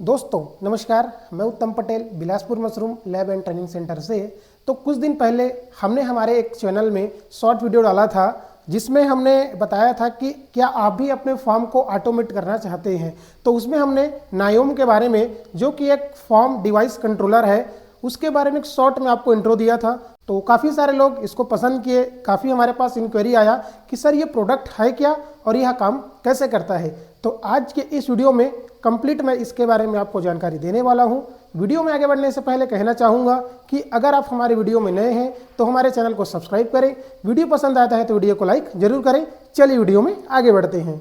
दोस्तों नमस्कार, मैं उत्तम Patel Bilaspur mushroom lab and training centre से। तो कुछ दिन पहले हमने हमारे एक चैनल में शॉर्ट वीडियो डाला था जिसमें हमने बताया था कि क्या आप भी अपने फार्म को ऑटोमेट करना चाहते हैं। तो उसमें हमने नायोम के बारे में, जो कि एक फार्म डिवाइस कंट्रोलर है, उसके बारे में एक शॉर्ट में आपको इंट्रो दिया था। तो काफ़ी सारे लोग इसको पसंद किए, काफ़ी हमारे पास इंक्वायरी आया कि सर ये प्रोडक्ट है क्या और यह काम कैसे करता है। तो आज के इस वीडियो में कंप्लीट मैं इसके बारे में आपको जानकारी देने वाला हूं। वीडियो में आगे बढ़ने से पहले कहना चाहूँगा कि अगर आप हमारे वीडियो में नए हैं तो हमारे चैनल को सब्सक्राइब करें, वीडियो पसंद आता है तो वीडियो को लाइक जरूर करें। चलिए वीडियो में आगे बढ़ते हैं।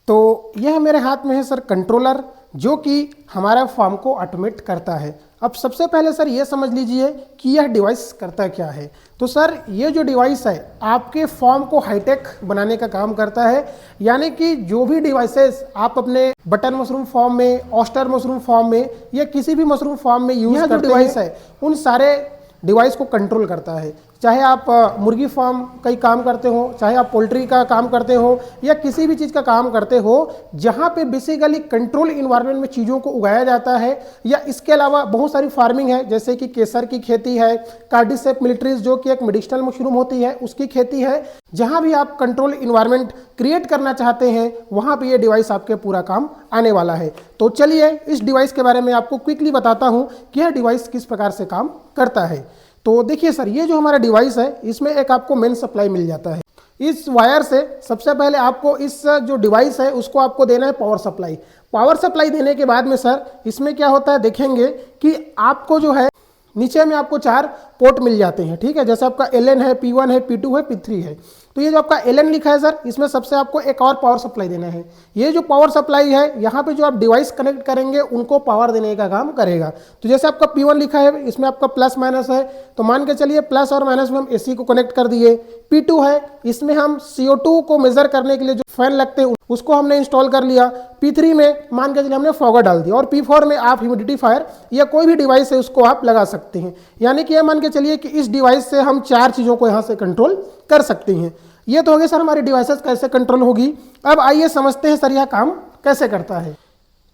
तो यह मेरे हाथ में है सर कंट्रोलर, जो कि हमारा फार्म को ऑटोमेट करता है। अब सबसे पहले सर ये समझ लीजिए कि यह डिवाइस करता क्या है। तो सर ये जो डिवाइस है आपके फार्म को हाईटेक बनाने का काम करता है। यानी कि जो भी डिवाइसेस आप अपने बटन मशरूम फार्म में, ऑस्टर मशरूम फार्म में या किसी भी मशरूम फार्म में यूज करते हैं, डिवाइस है उन सारे डिवाइस को कंट्रोल करता है। चाहे आप मुर्गी फार्म का ही काम करते हो, चाहे आप पोल्ट्री का काम करते हो या किसी भी चीज़ का काम करते हो जहाँ पे बेसिकली कंट्रोल इन्वायरमेंट में चीज़ों को उगाया जाता है। या इसके अलावा बहुत सारी फार्मिंग है, जैसे कि केसर की खेती है, कार्डिसेप मिलिट्रीज जो कि एक मेडिसिनल मशरूम होती है उसकी खेती है। जहाँ भी आप कंट्रोल इन्वायरमेंट क्रिएट करना चाहते हैं वहाँ पे ये डिवाइस आपके पूरा काम आने वाला है। तो चलिए इस डिवाइस के बारे में आपको क्विकली बताता हूँ कि यह डिवाइस किस प्रकार से काम करता है। तो देखिए सर, ये जो हमारा डिवाइस है इसमें एक आपको मेन सप्लाई मिल जाता है। इस वायर से सबसे पहले आपको इस जो डिवाइस है उसको आपको देना है पावर सप्लाई। पावर सप्लाई देने के बाद में सर इसमें क्या होता है देखेंगे कि आपको जो है नीचे में आपको 4 पोर्ट मिल जाते हैं। ठीक है, जैसे आपका LN है, P1 है, P2 है, P3 है। तो ये जो आपका LN लिखा है सर, इसमें सबसे आपको एक और पावर सप्लाई देना है। ये जो पावर सप्लाई है यहाँ पे जो आप डिवाइस कनेक्ट करेंगे उनको पावर देने का काम करेगा। तो जैसे आपका P1 लिखा है इसमें आपका प्लस माइनस है, तो मान के चलिए प्लस और माइनस में हम AC को कनेक्ट कर दिए। P2 है, इसमें हम CO2 को मेजर करने के लिए जो फैन लगते हैं उसको हमने इंस्टॉल कर लिया। P3 में मान के चलिए हमने फॉगर डाल दिया और P4 में आप ह्यूमिडिफायर या कोई भी डिवाइस है उसको आप लगा सकते हैं। यानी कि यह मान के चलिए कि इस डिवाइस से हम 4 चीज़ों को यहाँ से कंट्रोल कर सकते हैं। ये तो हो गया सर हमारी डिवाइसेस कैसे कंट्रोल होगी। अब आइए समझते हैं सर यह काम कैसे करता है।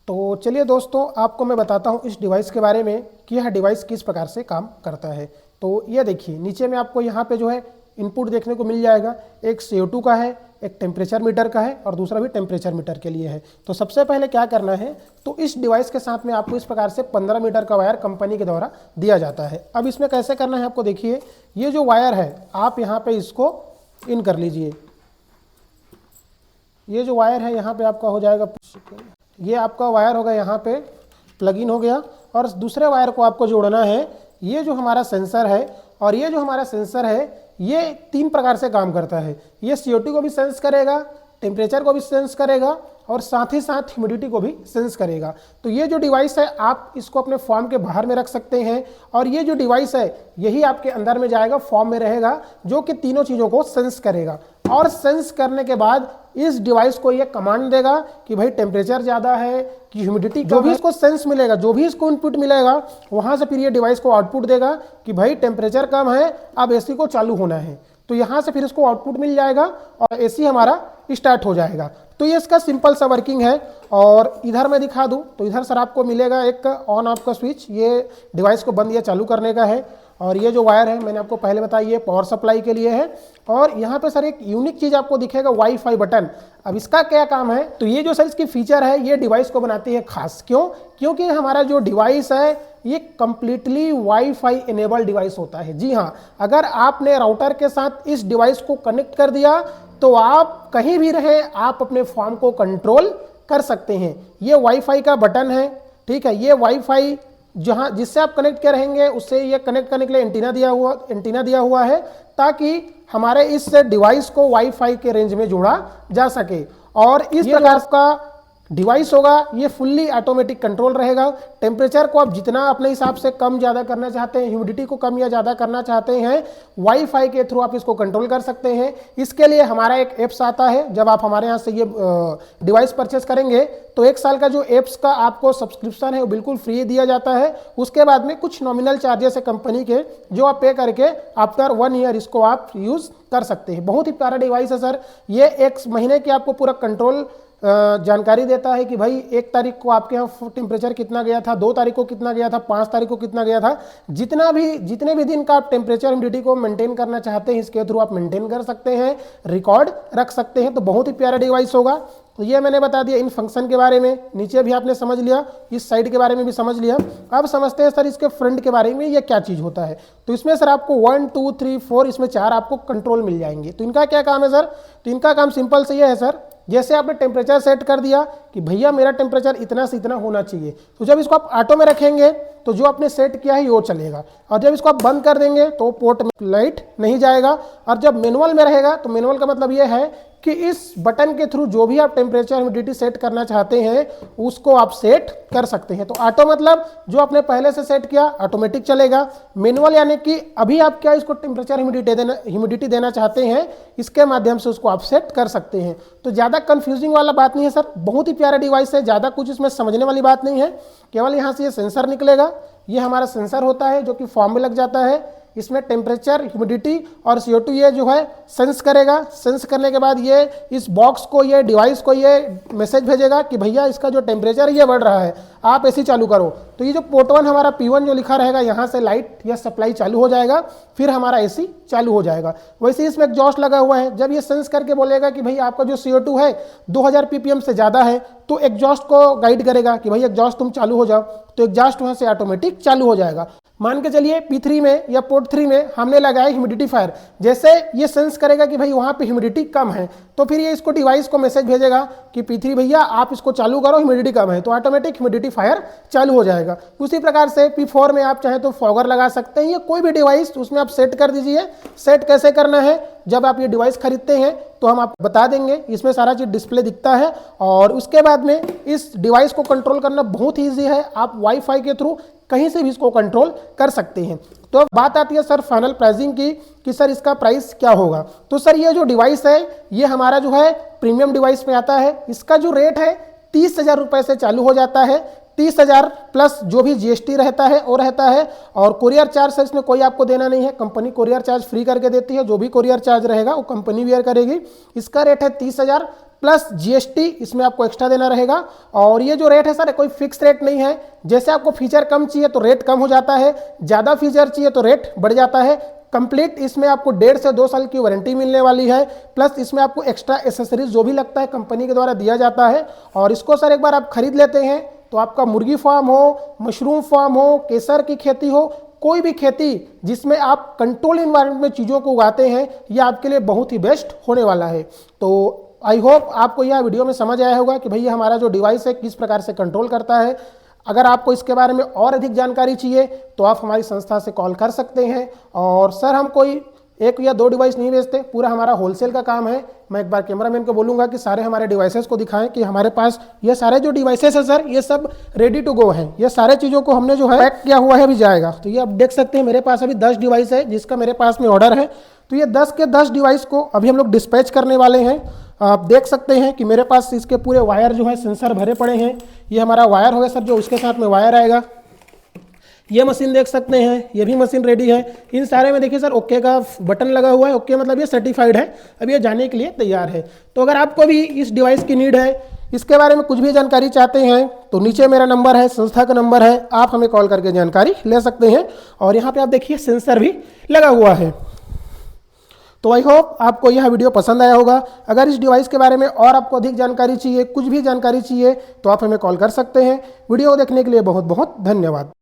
तो चलिए दोस्तों, आपको मैं बताता हूँ इस डिवाइस के बारे में कि यह डिवाइस किस प्रकार से काम करता है। तो ये देखिए नीचे में आपको यहाँ पे जो है इनपुट देखने को मिल जाएगा। एक CO2 का है, एक टेम्परेचर मीटर का है और दूसरा भी टेम्परेचर मीटर के लिए है। तो सबसे पहले क्या करना है, तो इस डिवाइस के साथ में आपको इस प्रकार से 15 मीटर का वायर कंपनी के द्वारा दिया जाता है। अब इसमें कैसे करना है आपको देखिए, ये जो वायर है आप यहाँ पे इसको इन कर लीजिए। ये जो वायर है यहाँ पे आपका हो जाएगा, ये आपका वायर होगा यहाँ पे प्लग इन हो गया। और दूसरे वायर को आपको जोड़ना है, ये जो हमारा सेंसर है, और ये जो हमारा सेंसर है ये 3 प्रकार से काम करता है। ये CO2 को भी सेंस करेगा, टेम्परेचर को भी सेंस करेगा और साथ ही साथ ह्यूमिडिटी को भी सेंस करेगा। तो ये जो डिवाइस है आप इसको अपने फॉर्म के बाहर में रख सकते हैं और ये जो डिवाइस है यही आपके अंदर में जाएगा, फॉर्म में रहेगा, जो कि तीनों चीज़ों को सेंस करेगा। और सेंस करने के बाद इस डिवाइस को ये कमांड देगा कि भाई टेम्परेचर ज़्यादा है कि ह्यूमिडिटी, जो भी इसको सेंस मिलेगा, जो भी इसको इनपुट मिलेगा वहाँ से फिर ये डिवाइस को आउटपुट देगा कि भाई टेम्परेचर कम है, अब AC को चालू होना है। तो यहाँ से फिर इसको आउटपुट मिल जाएगा और AC हमारा स्टार्ट हो जाएगा। तो ये इसका सिंपल सा वर्किंग है। और इधर मैं दिखा दूं तो इधर सर आपको मिलेगा एक ऑन ऑफ का स्विच, ये डिवाइस को बंद या चालू करने का है। और ये जो वायर है मैंने आपको पहले बताया ये पावर सप्लाई के लिए है। और यहाँ पे सर एक यूनिक चीज़ आपको दिखेगा, वाईफाई बटन। अब इसका क्या काम है, तो ये जो सर इसकी फीचर है ये डिवाइस को बनाती है खास। क्यों? क्योंकि हमारा जो डिवाइस है ये कंप्लीटली वाईफाई इनेबल्ड डिवाइस होता है। जी हाँ, अगर आपने राउटर के साथ इस डिवाइस को कनेक्ट कर दिया तो आप कहीं भी रहे आप अपने फार्म को कंट्रोल कर सकते हैं। ये वाईफाई का बटन है, ठीक है। ये वाईफाई जहां जिससे आप कनेक्ट के रहेंगे उससे ये कनेक्ट करने के लिए एंटीना दिया हुआ है ताकि हमारे इस डिवाइस को वाईफाई के रेंज में जोड़ा जा सके। और इस प्रकार का डिवाइस होगा ये फुल्ली ऑटोमेटिक कंट्रोल रहेगा। टेम्परेचर को आप जितना अपने हिसाब से कम ज़्यादा करना चाहते हैं, ह्यूमिडिटी को कम या ज़्यादा करना चाहते हैं, वाईफाई के थ्रू आप इसको कंट्रोल कर सकते हैं। इसके लिए हमारा एक ऐप्स आता है, जब आप हमारे यहाँ से ये डिवाइस परचेस करेंगे तो 1 साल का जो ऐप्स का आपको सब्सक्रिप्शन है वो बिल्कुल फ्री दिया जाता है। उसके बाद में कुछ नॉमिनल चार्जेस है कंपनी के जो आप पे करके आफ्टर 1 ईयर इसको आप यूज़ कर सकते हैं। बहुत ही प्यारा डिवाइस है सर। ये 1 महीने के आपको पूरा कंट्रोल जानकारी देता है कि भाई 1 तारीख को आपके यहाँ टेम्परेचर कितना गया था, 2 तारीख को कितना गया था, 5 तारीख को कितना गया था। जितने भी दिन का आप टेम्परेचर ह्यूमिडिटी को मेंटेन करना चाहते हैं इसके थ्रू आप मेंटेन कर सकते हैं, रिकॉर्ड रख सकते हैं। तो बहुत ही प्यारा डिवाइस होगा। तो ये मैंने बता दिया इन फंक्शन के बारे में, नीचे भी आपने समझ लिया, इस साइड के बारे में भी समझ लिया। अब समझते हैं सर इसके फ्रंट के बारे में, ये क्या चीज़ होता है। तो इसमें सर आपको 1 2 3 4 इसमें 4 आपको कंट्रोल मिल जाएंगे। तो इनका क्या काम है सर, तो इनका काम सिंपल से ये है सर, जैसे आपने टेम्परेचर सेट कर दिया कि भैया मेरा टेम्परेचर इतना से इतना होना चाहिए, तो जब इसको आप ऑटो में रखेंगे तो जो आपने सेट किया है वो चलेगा, और जब इसको आप बंद कर देंगे तो पोर्ट में लाइट नहीं जाएगा। और जब मैनुअल में रहेगा तो मैनुअल का मतलब ये है कि इस बटन के थ्रू जो भी आप टेम्परेचर ह्यूमिडिटी सेट करना चाहते हैं उसको आप सेट कर सकते हैं। तो ऑटो मतलब जो आपने पहले से सेट किया ऑटोमेटिक चलेगा। मैनुअल यानी कि अभी आप क्या इसको टेम्परेचर ह्यूमिडिटी देना चाहते हैं, इसके माध्यम से उसको आप सेट कर सकते हैं। तो ज़्यादा कंफ्यूजिंग वाला बात नहीं है सर, बहुत ही प्यारा डिवाइस है, ज़्यादा कुछ इसमें समझने वाली बात नहीं है। केवल यहाँ से ये सेंसर निकलेगा, ये हमारा सेंसर होता है जो कि फॉर्म में लग जाता है। इसमें टेम्परेचर, ह्यूमिडिटी और CO2 ये जो है सेंस करेगा। सेंस करने के बाद ये इस बॉक्स को, ये डिवाइस को ये मैसेज भेजेगा कि भैया इसका जो टेम्परेचर ये बढ़ रहा है, आप एसी चालू करो। तो ये जो पोर्ट 1 हमारा P1 जो लिखा रहेगा, यहाँ से लाइट या सप्लाई चालू हो जाएगा, फिर हमारा एसी चालू हो जाएगा। वैसे इसमें एग्जॉस्ट लगा हुआ है, जब ये सेंस करके बोलेगा कि भाई आपका जो CO2 है 2000 ppm से ज़्यादा है, तो एग्जॉस्ट को गाइड करेगा कि भाई एग्जॉस्ट तुम चालू हो जाओ, तो एग्जॉस्ट वहाँ से ऑटोमेटिक चालू हो जाएगा। मान के चलिए P3 में या पोर्ट 3 में हमने लगाया ह्यूमिडिटीफायर, जैसे ये सेंस करेगा कि भाई वहाँ पे ह्यूमिडिटी कम है, तो फिर ये इसको डिवाइस को मैसेज भेजेगा कि P3 भैया आप इसको चालू करो, ह्यूमिडिटी कम है, तो ऑटोमेटिक ह्यूमिडिटीफायर चालू हो जाएगा। उसी प्रकार से P4 में आप चाहें तो फॉगर लगा सकते हैं, या कोई भी डिवाइस उसमें आप सेट कर दीजिए। सेट कैसे करना है, जब आप ये डिवाइस खरीदते हैं तो हम आपको बता देंगे, इसमें सारा चीज़ डिस्प्ले दिखता है। और उसके बाद में इस डिवाइस को कंट्रोल करना बहुत ईजी है, आप वाईफाई के थ्रू कहीं से भी इसको कंट्रोल कर सकते हैं। तो अब बात आती है सर फाइनल प्राइसिंग की कि सर इसका प्राइस क्या होगा। तो सर ये जो डिवाइस है ये हमारा जो है प्रीमियम डिवाइस में आता है। इसका जो रेट है 30,000 रुपये से चालू हो जाता है, 30,000 प्लस जो भी GST रहता है वो रहता है। और कोरियर चार्ज सर इसमें कोई आपको देना नहीं है, कंपनी कोरियर चार्ज फ्री करके देती है, जो भी कोरियर चार्ज रहेगा वो कंपनी बियर करेगी। इसका रेट है 30,000 प्लस GST इसमें आपको एक्स्ट्रा देना रहेगा। और ये जो रेट है सर कोई फिक्स रेट नहीं है, जैसे आपको फीचर कम चाहिए तो रेट कम हो जाता है, ज़्यादा फीचर चाहिए तो रेट बढ़ जाता है। कंप्लीट इसमें आपको 1.5 से 2 साल की वारंटी मिलने वाली है, प्लस इसमें आपको एक्स्ट्रा एसेसरीज जो भी लगता है कंपनी के द्वारा दिया जाता है। और इसको सर एक बार आप खरीद लेते हैं तो आपका मुर्गी फार्म हो, मशरूम फार्म हो, केसर की खेती हो, कोई भी खेती जिसमें आप कंट्रोल इन्वायरमेंट में चीज़ों को उगाते हैं, ये आपके लिए बहुत ही बेस्ट होने वाला है। तो आई होप आपको यह वीडियो में समझ आया होगा कि भैया हमारा जो डिवाइस है किस प्रकार से कंट्रोल करता है। अगर आपको इसके बारे में और अधिक जानकारी चाहिए तो आप हमारी संस्था से कॉल कर सकते हैं। और सर हम कोई 1 या 2 डिवाइस नहीं बेचते, पूरा हमारा होलसेल का काम है। मैं एक बार कैमरामैन को बोलूँगा कि सारे हमारे डिवाइसेस को दिखाएं कि हमारे पास ये सारे जो डिवाइसेस है सर ये सब रेडी टू गो हैं। ये सारे चीज़ों को हमने जो है पैक किया हुआ है, अभी जाएगा। तो ये आप देख सकते हैं मेरे पास अभी 10 डिवाइस है जिसका मेरे पास में ऑर्डर है। तो ये 10 के 10 डिवाइस को अभी हम लोग डिस्पैच करने वाले हैं। आप देख सकते हैं कि मेरे पास इसके पूरे वायर जो है सेंसर भरे पड़े हैं। ये हमारा वायर होगा सर, जो उसके साथ में वायर आएगा। ये मशीन देख सकते हैं, ये भी मशीन रेडी है। इन सारे में देखिए सर ओके का बटन लगा हुआ है, ओके मतलब ये सर्टिफाइड है, अब ये जाने के लिए तैयार है। तो अगर आपको भी इस डिवाइस की नीड है, इसके बारे में कुछ भी जानकारी चाहते हैं तो नीचे मेरा नंबर है, संस्था का नंबर है, आप हमें कॉल करके जानकारी ले सकते हैं। और यहाँ पे आप देखिए सेंसर भी लगा हुआ है। तो आई होप आपको यह वीडियो पसंद आया होगा। अगर इस डिवाइस के बारे में और आपको अधिक जानकारी चाहिए, कुछ भी जानकारी चाहिए, तो आप हमें कॉल कर सकते हैं। वीडियो देखने के लिए बहुत बहुत धन्यवाद।